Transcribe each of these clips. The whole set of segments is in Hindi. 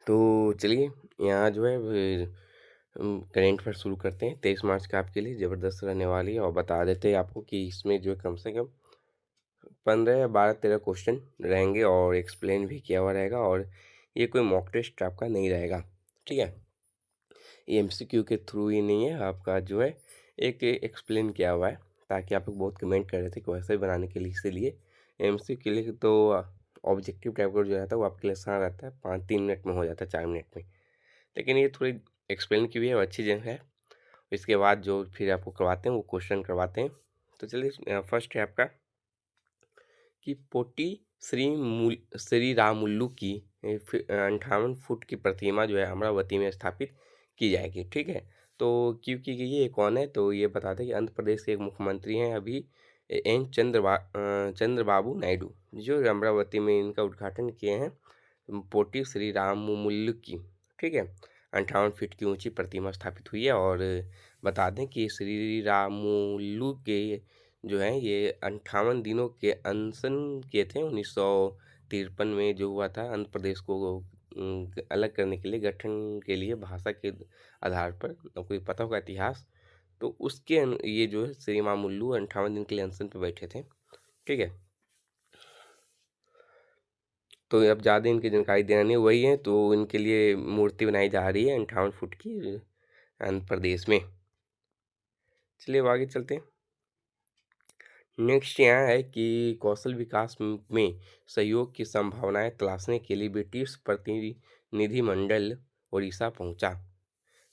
तो चलिए, यहाँ जो है करेंट अफेयर शुरू करते हैं। 23 मार्च का आपके लिए ज़बरदस्त रहने वाली है और बता देते हैं आपको कि इसमें जो है कम से कम 15 या 12-13 क्वेश्चन रहेंगे और एक्सप्लेन भी किया हुआ रहेगा, और ये कोई मॉक टेस्ट आपका नहीं रहेगा। ठीक है, ये एमसीक्यू के थ्रू ही नहीं है, आपका जो है एक एक्सप्लेन किया हुआ है, ताकि आप लोग बहुत कमेंट कर रहे थे कि वैसे ही बनाने के लिए। इसीलिए एमसीक्यू के लिए तो ऑब्जेक्टिव टाइप का जो रहता है वो आपके लिए आसान रहता है, 3 मिनट में हो जाता है, 4 मिनट में। लेकिन ये थोड़ी एक्सप्लेन की हुई है, अच्छी जगह है। इसके बाद जो फिर आपको करवाते हैं वो क्वेश्चन करवाते हैं। तो चलिए, फर्स्ट है आपका कि पोटी श्री रामुल्लू की 58 फुट की प्रतिमा जो है अमरावती में स्थापित की जाएगी। ठीक है, तो क्यों की गई है, ये कौन है, तो ये बताते हैं कि आंध्र प्रदेश के एक मुख्यमंत्री हैं अभी एन चंद्रबाबू नायडू, जो अमरावती में इनका उद्घाटन किए हैं पोटी श्री रामुल्लू की। ठीक है, 58 फीट की ऊंची प्रतिमा स्थापित हुई है। और बता दें कि श्री रामुल्लू के जो है ये 58 दिनों के अनशन किए थे 1953 में, जो हुआ था आंध्र प्रदेश को अलग करने के लिए, गठन के लिए भाषा के आधार पर। आपको ये पता होगा इतिहास। तो उसके ये जो है श्री मामुल्लू 58 दिन के लिए अनशन पे बैठे थे। ठीक है, तो अब ज़्यादा इनकी जानकारी देना नहीं, वही है, तो इनके लिए मूर्ति बनाई जा रही है 58 फुट की आंध्र प्रदेश में। चलिए अब आगे चलते हैं। नेक्स्ट यहाँ है कि कौशल विकास में सहयोग की संभावनाएं तलाशने के लिए ब्रिटिश प्रतिनिधिमंडल उड़ीसा पहुंचा।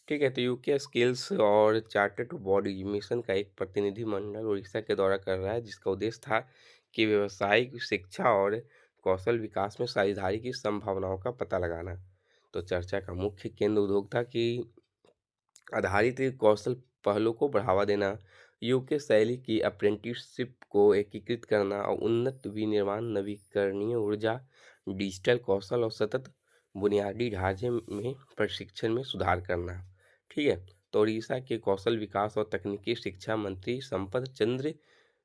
ठीक है, तो यूके स्किल्स और चार्टर्ड बॉडी मिशन का एक प्रतिनिधिमंडल उड़ीसा के दौरा कर रहा है, जिसका उद्देश्य था कि व्यावसायिक शिक्षा और कौशल विकास में साझेदारी की संभावनाओं का पता लगाना। तो चर्चा का मुख्य केंद्र उद्योग था कि आधारित कौशल पहलों को बढ़ावा देना, यूके शैली की अप्रेंटिसशिप को एकीकृत करना और उन्नत विनिर्माण, नवीकरणीय ऊर्जा, डिजिटल कौशल और सतत बुनियादी ढांचे में प्रशिक्षण में सुधार करना। ठीक है, तो उड़ीसा के कौशल विकास और तकनीकी शिक्षा मंत्री संपत चंद्र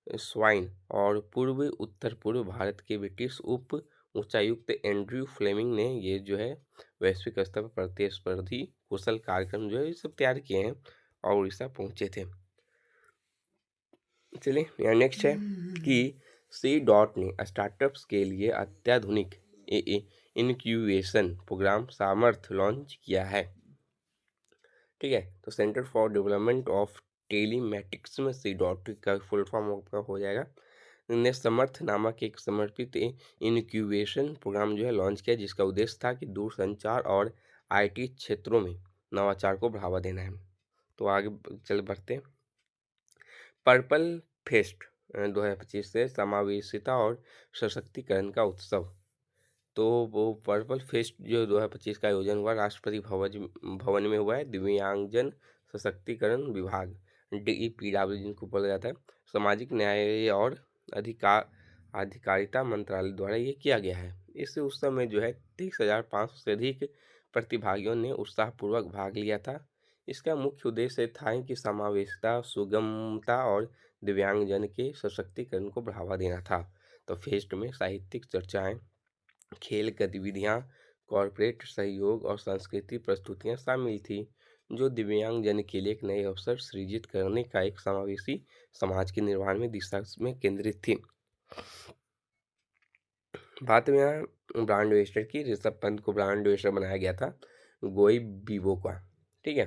स्वाइन और उत्तर पूर्व भारत के ब्रिटिश उप उच्चायुक्त एंड्रयू फ्लेमिंग ने ये जो है वैश्विक स्तर पर प्रतिस्पर्धी कुशल कार्यक्रम जो है ये सब तैयार किए हैं और उड़ीसा पहुंचे थे। चलिए, यहाँ नेक्स्ट है कि सी डॉट ने स्टार्टअप्स के लिए अत्याधुनिक इनक्यूबेशन प्रोग्राम सामर्थ्य लॉन्च किया है। ठीक है, तो centre for development of telematics में सी डॉट का फुल फॉर्म आपका हो जाएगा, ने समर्थ नामक एक समर्पित इनक्यूबेशन प्रोग्राम जो है लॉन्च किया, जिसका उद्देश्य था कि दूरसंचार और आईटी क्षेत्रों में नवाचार को बढ़ावा देना है। तो आगे चल बढ़ते हैं। पर्पल फेस्ट 2025 से समावेशिता और सशक्तिकरण का उत्सव। तो वो पर्पल फेस्ट जो 2025 का आयोजन हुआ राष्ट्रपति भवन में हुआ है। दिव्यांगजन सशक्तिकरण विभाग, DEPW जिनको बोला जाता है, सामाजिक न्याय और अधिकार अधिकारिता मंत्रालय द्वारा ये किया गया है। इस उत्सव में जो है 23,500 से अधिक प्रतिभागियों ने उत्साहपूर्वक भाग लिया था। इसका मुख्य उद्देश्य था कि समावेशिता, सुगमता और दिव्यांगजन के सशक्तिकरण को बढ़ावा देना था। तो फेस्ट में साहित्यिक चर्चाएं, खेल गतिविधियां, कॉरपोरेट सहयोग और सांस्कृतिक प्रस्तुतियां शामिल थी, जो दिव्यांगजन के लिए एक नए अवसर सृजित करने का एक समावेशी समाज के निर्माण में दिशा में केंद्रित थी। बात में यहाँ ब्रांड एम्बेसडर की, ऋषभ पंत को ब्रांड एम्बेसडर बनाया गया था गोई बीबो का। ठीक है,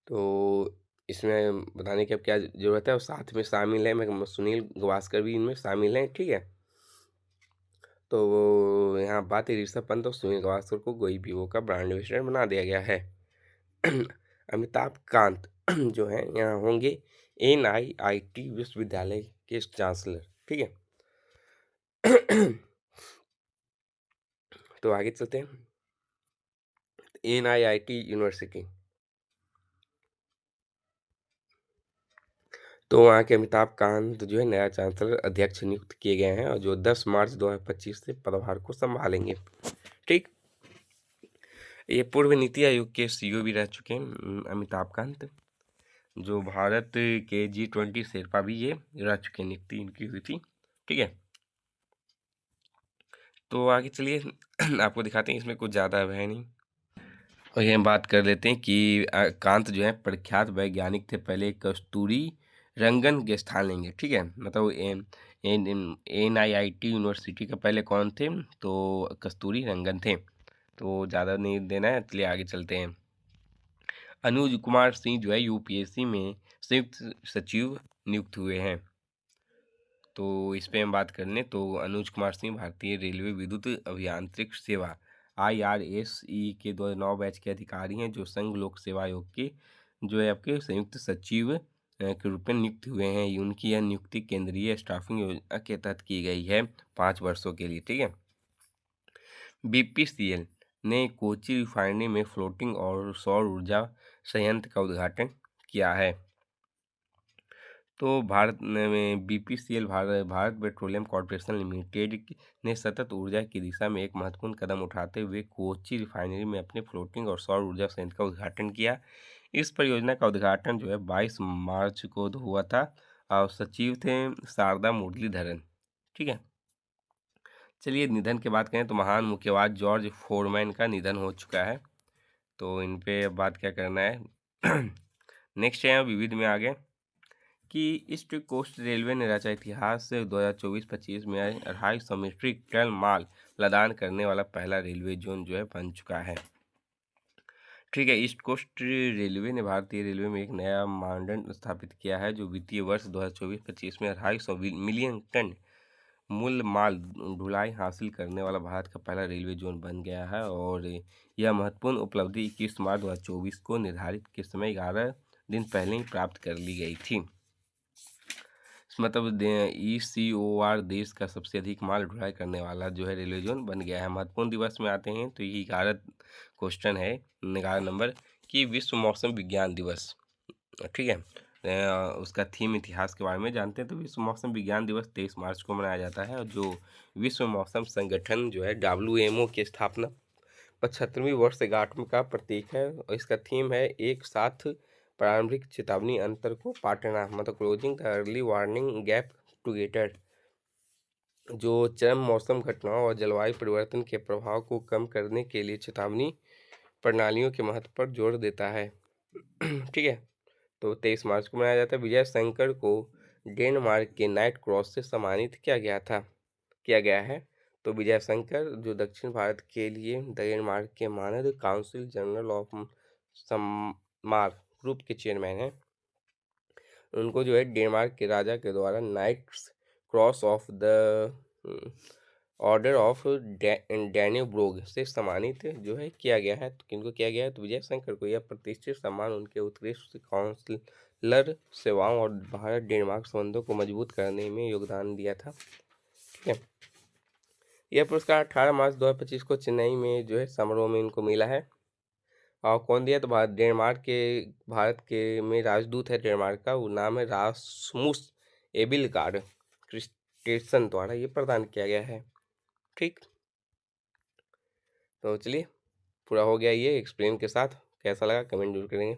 तो इसमें बताने की अब क्या ज़रूरत है, और साथ में शामिल है मैं सुनील गावस्कर भी इनमें शामिल हैं। ठीक है, तो वो यहाँ बात है ऋषभ पंत और सुनील गावस्कर को गोई बीबो का ब्रांड एम्बेसडर बना दिया गया है। अमिताभ कांत जो है यहाँ होंगे NIIT विश्वविद्यालय के चांसलर। ठीक है, तो आगे चलते हैं। NIIT यूनिवर्सिटी, तो वहाँ के अमिताभ कांत जो है नया चांसलर अध्यक्ष नियुक्त किए गए हैं, और जो 10 मार्च 2025 से पदभार को संभालेंगे। ठीक, ये पूर्व नीति आयोग के CEO भी रह चुके हैं अमिताभ कांत, जो भारत के G20 शेरपा भी ये रह चुके हैं, नियुक्ति इनकी हुई थी। ठीक है, तो आगे चलिए आपको दिखाते हैं, इसमें कुछ ज़्यादा अब है नहीं। और ये हम बात कर लेते हैं कि कांत जो है प्रख्यात वैज्ञानिक थे, पहले कस्तूरी रंगन के स्थान लेंगे, ठीक है? मतलब NIIT यूनिवर्सिटी के पहले कौन थे? तो कस्तूरी रंगन थे। तो ज़्यादा नहीं देना है, चलिए आगे चलते हैं। अनुज कुमार सिंह जो है यूपीएससी में संयुक्त सचिव नियुक्त हुए हैं। तो इस पे हम बात कर लें तो अनुज कुमार सिंह भारतीय रेलवे विद्युत अभियांत्रिक सेवा IRSE के 2009 बैच के अधिकारी हैं, जो संघ लोक सेवा आयोग के जो है आपके संयुक्त सचिव के रूप में नियुक्त हुए हैं। उनकी यह नियुक्ति केंद्रीय स्टाफिंग योजना के तहत की गई है 5 वर्षों के लिए, ठीक है। BPCL ने कोची रिफाइनरी में फ्लोटिंग और सौर ऊर्जा संयंत्र का उद्घाटन किया है। तो भारत में BPCL Bharat petroleum corporation limited ने सतत ऊर्जा की दिशा में एक महत्वपूर्ण कदम उठाते हुए कोच्चि रिफाइनरी में अपने फ्लोटिंग और सौर ऊर्जा संयंत्र का उद्घाटन किया। इस परियोजना का उद्घाटन जो है 22 मार्च को हुआ था और सचिव थे शारदा मुरलीधरन, ठीक है। चलिए निधन की बात करें तो महान मुक्केबाज जॉर्ज फोरमैन का निधन हो चुका है। तो इन पे अब बात क्या करना है नेक्स्ट है विविध में आगे कि ईस्ट कोस्ट रेलवे ने रचा इतिहास से 2024-25 में 250 मीट्रिक टन माल लदान करने वाला पहला रेलवे जोन जो है बन चुका है, ठीक है। ईस्ट कोस्ट रेलवे ने भारतीय रेलवे में एक नया मानदंड स्थापित किया है, जो वित्तीय वर्ष 2024-25 में 250 मिलियन टन मूल माल ढुलाई हासिल करने वाला भारत का पहला रेलवे जोन बन गया है। और यह महत्वपूर्ण उपलब्धि 21 मार्च 2024 को निर्धारित के समय 11 दिन पहले ही प्राप्त कर ली गई थी। मतलब ECOR देश का सबसे अधिक माल ढुलाई करने वाला जो है रेलवे जोन बन गया है। महत्वपूर्ण दिवस में आते हैं तो ये 11 क्वेश्चन है, 11 नंबर कि विश्व मौसम विज्ञान दिवस, ठीक है। उसका थीम इतिहास के बारे में जानते हैं तो विश्व मौसम विज्ञान दिवस 23 मार्च को मनाया जाता है। और जो विश्व मौसम संगठन जो है WMO की स्थापना 75वीं वर्षगांठ का प्रतीक है। और इसका थीम है एक साथ प्रारंभिक चेतावनी अंतर को पाटना, मतलब closing the early warning gap together, जो चरम मौसम घटनाओं और जलवायु परिवर्तन के प्रभाव को कम करने के लिए चेतावनी प्रणालियों के महत्व पर जोर देता है ठीक है। तो 23 मार्च को मनाया जाता है। विजय शंकर को डेनमार्क के नाइट क्रॉस से सम्मानित किया गया है। तो विजय शंकर जो दक्षिण भारत के लिए डेनमार्क के मानद काउंसिल जनरल ऑफ सम्मार ग्रुप के चेयरमैन हैं। उनको जो है डेनमार्क के राजा के द्वारा knight's cross of the order of Dannebrog से सम्मानित जो है किया गया है। तो किनको किया गया है? तो विजय शंकर को यह प्रतिष्ठित सम्मान उनके उत्कृष्ट काउंसलर सेवाओं और भारत डेनमार्क संबंधों को मजबूत करने में योगदान दिया था, ठीक है। यह पुरस्कार 18 मार्च 2025 को चेन्नई में जो है समारोह में इनको मिला है। और कौन दिया? तो भारत के में राजदूत है डेनमार्क का, वो नाम है रासमुस एबिलगार्ड क्रिस्टेसन द्वारा ये प्रदान किया गया है, ठीक। तो चलिए पूरा हो गया ये एक्सप्लेन के साथ। कैसा लगा कमेंट जरूर करेंगे।